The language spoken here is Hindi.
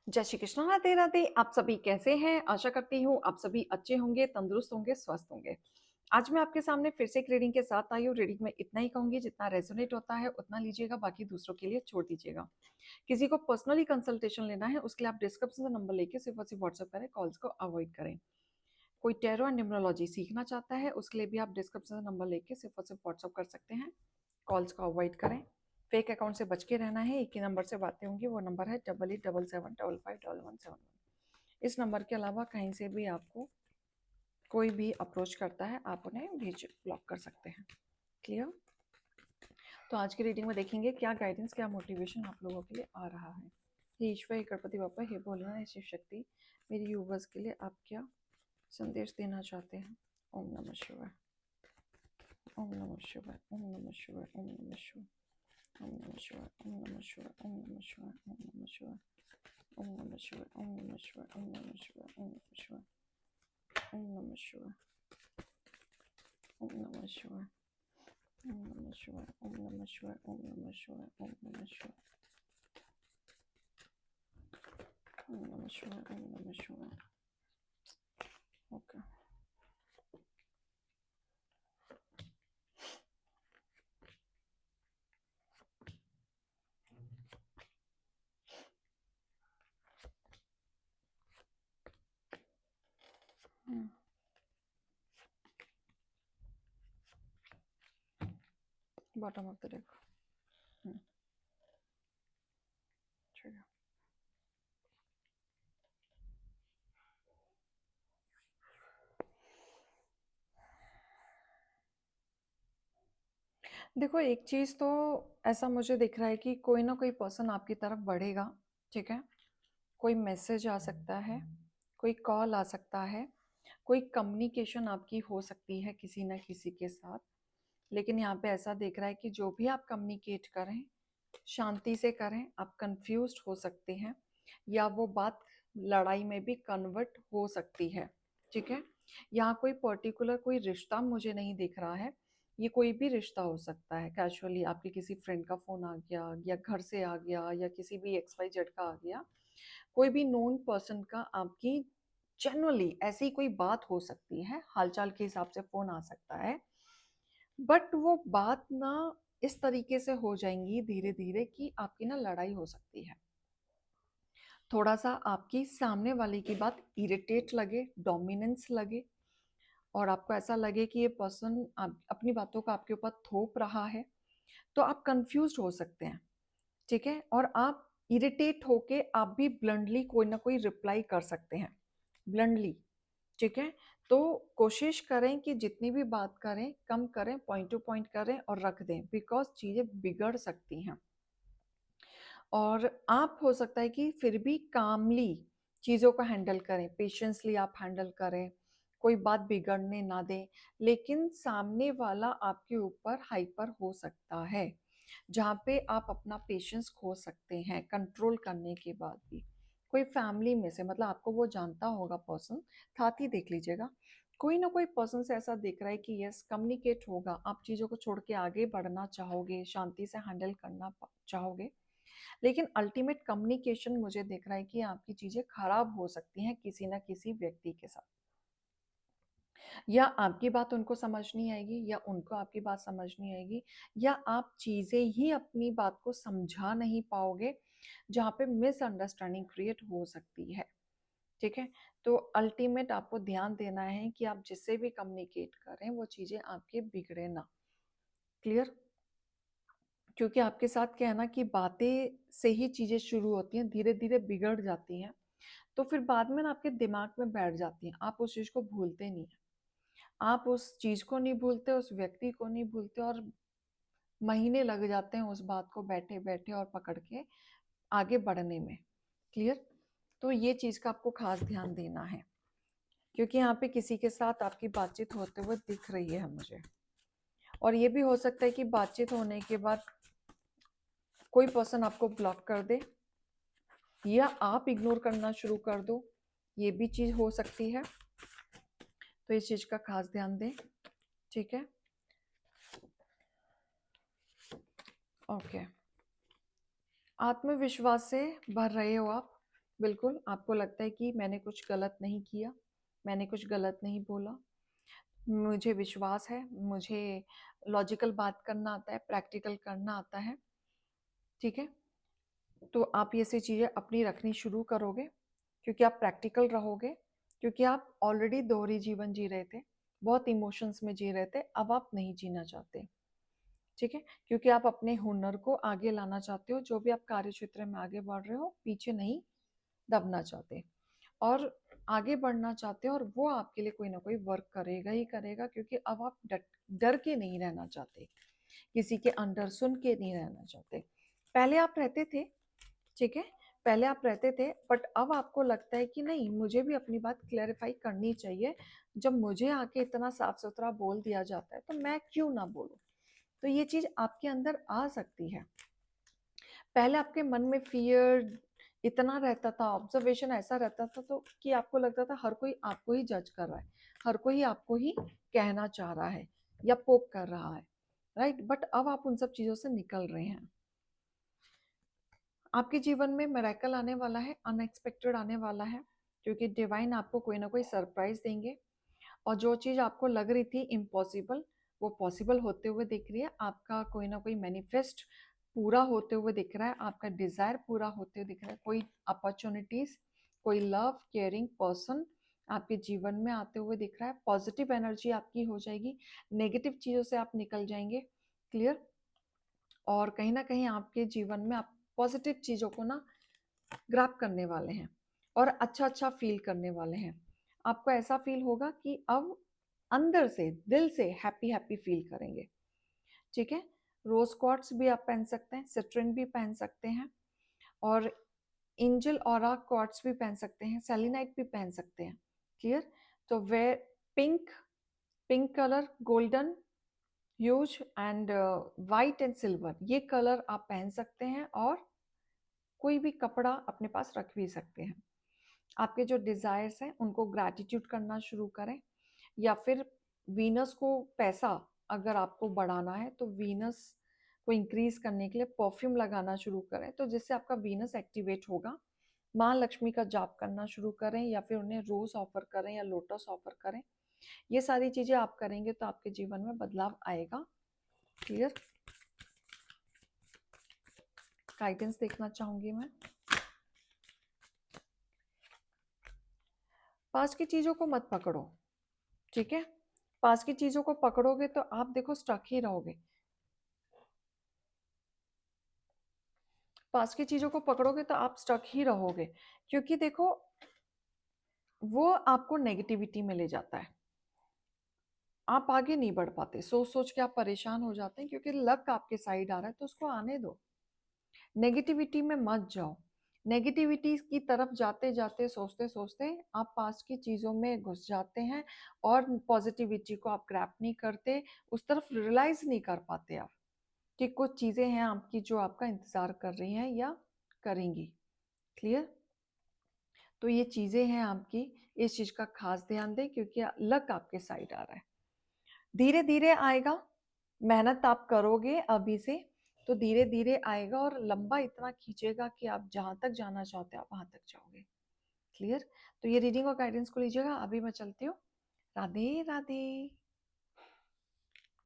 जय श्री कृष्ण, राधे राधे। आप सभी कैसे हैं? आशा करती हूँ आप सभी अच्छे होंगे, तंदुरुस्त होंगे, स्वस्थ होंगे। आज मैं आपके सामने फिर से एक रीडिंग के साथ आई हूँ। रीडिंग में इतना ही कहूंगी, जितना रेजोनेट होता है उतना लीजिएगा, बाकी दूसरों के लिए छोड़ दीजिएगा। किसी को पर्सनली कंसल्टेशन लेना है उसके लिए आप डिस्क्रिप्शन से नंबर लेके सिर्फ और सिर्फ व्हाट्सएप करें, कॉल्स को अवॉइड करें। कोई टैरो एंड न्यूमरोलॉजी सीखना चाहता है उसके लिए भी आप डिस्क्रिप्शन से नंबर लेके सिर्फ और सिर्फ व्हाट्सएप कर सकते हैं, कॉल्स को अवॉइड करें। फेक अकाउंट से बच के रहना है। एक ही नंबर से बातें होंगी, वो नंबर है 8877555171। इस नंबर के अलावा कहीं से भी आपको कोई भी अप्रोच करता है आप उन्हें भी ब्लॉक कर सकते हैं। क्लियर? तो आज की रीडिंग में देखेंगे क्या गाइडेंस, क्या मोटिवेशन आप लोगों के लिए आ रहा है। हे ईश्वर, हे गणपति बापा, हे भोलेनाथ, हे शिव शक्ति, मेरी यूवर्स के लिए आप क्या संदेश देना चाहते हैं। ओम नमः शिवाय, ओम नमः शिवाय, ओम नमः शिवाय, ओम नमः शिवाय, ओम नमः शिवाय, ओम नमः शिवाय, ओम नमः शिवाय, ओम नमः शिवाय, ओम नमः शिवाय, ओम नमः शिवाय, ओम नमः शिवाय, ओम नमः शिवाय, ओम नमः शिवाय, ओम नमः शिवाय, ओम नमः शिवाय, ओम नमः शिवाय, ओम नमः शिवाय, ओम नमः शिवाय, ओम नमः शिवाय, ओम नमः शिवाय। Okay, bottom of the deck. ठीक है। देखो, एक चीज तो ऐसा मुझे दिख रहा है कि कोई ना कोई पर्सन आपकी तरफ बढ़ेगा। ठीक है। कोई मैसेज आ सकता है, कोई कॉल आ सकता है, कोई कम्युनिकेशन आपकी हो सकती है किसी ना किसी के साथ। लेकिन यहाँ पे ऐसा दिख रहा है कि जो भी आप कम्युनिकेट करें शांति से करें। आप कंफ्यूज्ड हो सकते हैं या वो बात लड़ाई में भी कन्वर्ट हो सकती है। ठीक है। यहाँ कोई पर्टिकुलर कोई रिश्ता मुझे नहीं दिख रहा है। ये कोई भी रिश्ता हो सकता है। कैजुअली आपके किसी फ्रेंड का फोन आ गया, या घर से आ गया, या किसी भी XYZ का आ गया। कोई भी नोन पर्सन का आपकी जनरली ऐसी कोई बात हो सकती है, हालचाल के हिसाब से फोन आ सकता है। बट वो बात ना इस तरीके से हो जाएंगी धीरे धीरे कि आपकी ना लड़ाई हो सकती है। थोड़ा सा आपकी सामने वाले की बात इरिटेट लगे, डोमिनेंस लगे, और आपको ऐसा लगे कि ये पर्सन अपनी बातों का आपके ऊपर थोप रहा है। तो आप कंफ्यूज हो सकते हैं। ठीक है। और आप इरिटेट होके आप भी ब्लंडली कोई ना कोई रिप्लाई कर सकते हैं, ब्लंडली। ठीक है। तो कोशिश करें कि जितनी भी बात करें कम करें, पॉइंट टू पॉइंट करें और रख दें, बिकॉज चीजें बिगड़ सकती हैं। और आप हो सकता है कि फिर भी कामली चीज़ों को हैंडल करें, पेशेंसली आप हैंडल करें, कोई बात बिगड़ने ना दें। लेकिन सामने वाला आपके ऊपर हाइपर हो सकता है, जहाँ पे आप अपना पेशेंस खो सकते हैं कंट्रोल करने के बाद भी। कोई फैमिली में से, मतलब आपको वो जानता होगा पर्सन, साथ ही देख लीजिएगा। कोई ना कोई पर्सन से ऐसा दिख रहा है कि यस, कम्युनिकेट होगा, आप चीज़ों को छोड़ के आगे बढ़ना चाहोगे, शांति से हैंडल करना चाहोगे। लेकिन अल्टीमेट कम्युनिकेशन मुझे दिख रहा है कि आपकी चीजें खराब हो सकती हैं किसी ना किसी व्यक्ति के साथ। या आपकी बात उनको समझ नहीं आएगी, या उनको आपकी बात समझ नहीं आएगी, या आप चीजें ही अपनी बात को समझा नहीं पाओगे, जहाँ पे मिसअंडरस्टैंडिंग क्रिएट हो सकती है। ठीक है। तो अल्टीमेट आपको ध्यान देना है कि आप जिससे भी कम्युनिकेट करें वो चीजें आपके बिगड़े ना। क्लियर? क्योंकि आपके साथ क्या है ना कि बातें से ही चीजें शुरू होती हैं, धीरे धीरे बिगड़ जाती हैं। तो फिर बाद में ना आपके दिमाग में बैठ जाती हैं, आप उस चीज को भूलते नहीं हैं। आप उस चीज को नहीं भूलते, उस व्यक्ति को नहीं भूलते, और महीने लग जाते हैं उस बात को बैठे बैठे और पकड़ के आगे बढ़ने में। क्लियर? तो ये चीज का आपको खास ध्यान देना है, क्योंकि यहाँ पे किसी के साथ आपकी बातचीत होते हुए दिख रही है मुझे। और ये भी हो सकता है कि बातचीत होने के बाद कोई पर्सन आपको ब्लॉक कर दे, या आप इग्नोर करना शुरू कर दो। ये भी चीज हो सकती है। तो इस चीज का खास ध्यान दें। ठीक है। ओके। आत्मविश्वास से भर रहे हो आप, बिल्कुल, आपको लगता है कि मैंने कुछ गलत नहीं किया, मैंने कुछ गलत नहीं बोला, मुझे विश्वास है, मुझे लॉजिकल बात करना आता है, प्रैक्टिकल करना आता है, ठीक है? तो आप ये सी चीज़ें अपनी रखनी शुरू करोगे, क्योंकि आप प्रैक्टिकल रहोगे, क्योंकि आप ऑलरेडी दोहरी जीवन जी रहे थे, बहुत इमोशंस में जी रहे थे, अब आप नहीं जीना चाहते, ठीक है? क्योंकि आप अपने हुनर को आगे लाना चाहते हो, जो भी आप कार्य क्षेत्र में आगे बढ़ रहे हो, पीछे नहीं दबना चाहते और आगे बढ़ना चाहते हो, और वो आपके लिए कोई ना कोई वर्क करेगा ही करेगा, क्योंकि अब आप डर के नहीं रहना चाहते, किसी के अंडर सुन के नहीं रहना चाहते। पहले आप रहते थे, ठीक है? पहले आप रहते थे, बट अब आपको लगता है कि नहीं, मुझे भी अपनी बात क्लैरिफाई करनी चाहिए। जब मुझे आके इतना साफ सुथरा बोल दिया जाता है, तो मैं क्यों ना बोलूं? तो ये चीज आपके अंदर आ सकती है। पहले आपके मन में फियर इतना रहता था, ऑब्जर्वेशन ऐसा रहता था, तो कि आपको लगता था हर कोई आपको ही जज कर रहा है, हर कोई आपको ही कहना चाह रहा है या पोक कर रहा है, राइट? बट अब आप उन सब चीजों से निकल रहे हैं। आपके जीवन में मिरेकल आने वाला है, अनएक्सपेक्टेड आने वाला है, क्योंकि डिवाइन आपको कोई ना कोई सरप्राइज देंगे, और जो चीज़ आपको लग रही थी इम्पॉसिबल, वो पॉसिबल होते हुए दिख रही है। आपका कोई ना कोई मैनिफेस्ट पूरा होते हुए दिख रहा है, आपका डिज़ायर पूरा होते हुए दिख रहा है, कोई अपॉर्चुनिटीज़, कोई लव केयरिंग पर्सन आपके जीवन में आते हुए दिख रहा है, पॉजिटिव एनर्जी आपकी हो जाएगी, नेगेटिव चीज़ों से आप निकल जाएंगे, क्लियर? और कहीं ना कहीं आपके जीवन में आप पॉजिटिव चीज़ों को ना ग्रैब करने वाले हैं और अच्छा अच्छा फील करने वाले हैं। आपको ऐसा फील होगा कि अब अंदर से, दिल से हैप्पी हैप्पी फील करेंगे, ठीक है? रोज क्वार्ट्स भी आप पहन सकते हैं, सिट्रिन भी पहन सकते हैं, और एंजल ऑरा क्वार्ट्स भी पहन सकते हैं, सेलेनाइट भी पहन सकते हैं, क्लियर? तो वे pink, pink colour, golden, hues and white and silver, ये कलर आप पहन सकते हैं, और कोई भी कपड़ा अपने पास रख भी सकते हैं। आपके जो डिजायर्स हैं उनको ग्रैटिट्यूड करना शुरू करें, या फिर वीनस को पैसा अगर आपको बढ़ाना है, तो वीनस को इंक्रीज करने के लिए परफ्यूम लगाना शुरू करें, तो जिससे आपका वीनस एक्टिवेट होगा। माँ लक्ष्मी का जाप करना शुरू करें, या फिर उन्हें रोज ऑफर करें या लोटस ऑफर करें। ये सारी चीजें आप करेंगे तो आपके जीवन में बदलाव आएगा, क्लियर? गाइडेंस देखना चाहूंगी मैं। पास की चीजों को मत पकड़ो, ठीक है? पास की चीजों को पकड़ोगे तो आप देखो स्टक ही रहोगे। पास की चीजों को पकड़ोगे तो आप स्टक ही रहोगे, क्योंकि देखो वो आपको नेगेटिविटी में ले जाता है, आप आगे नहीं बढ़ पाते, सोच सोच के आप परेशान हो जाते हैं, क्योंकि लक आपके साइड आ रहा है, तो उसको आने दो। नेगेटिविटी में मत जाओ। नेगेटिविटी की तरफ जाते जाते, सोचते सोचते आप पास की चीजों में घुस जाते हैं, और पॉजिटिविटी को आप ग्रैप नहीं करते, उस तरफ रियलाइज नहीं कर पाते आप कि कुछ चीजें हैं आपकी जो आपका इंतजार कर रही हैं या करेंगी, क्लियर? तो ये चीजें हैं आपकी, इस चीज का खास ध्यान दें, क्योंकि लक आपके साइड आ रहा है। धीरे धीरे आएगा, मेहनत आप करोगे अभी से, तो धीरे धीरे आएगा, और लंबा इतना खींचेगा कि आप जहां तक जाना चाहते हो आप वहां तक जाओगे, क्लियर? तो ये रीडिंग और गाइडेंस को लीजिएगा, अभी मैं चलती हूँ। राधे राधे।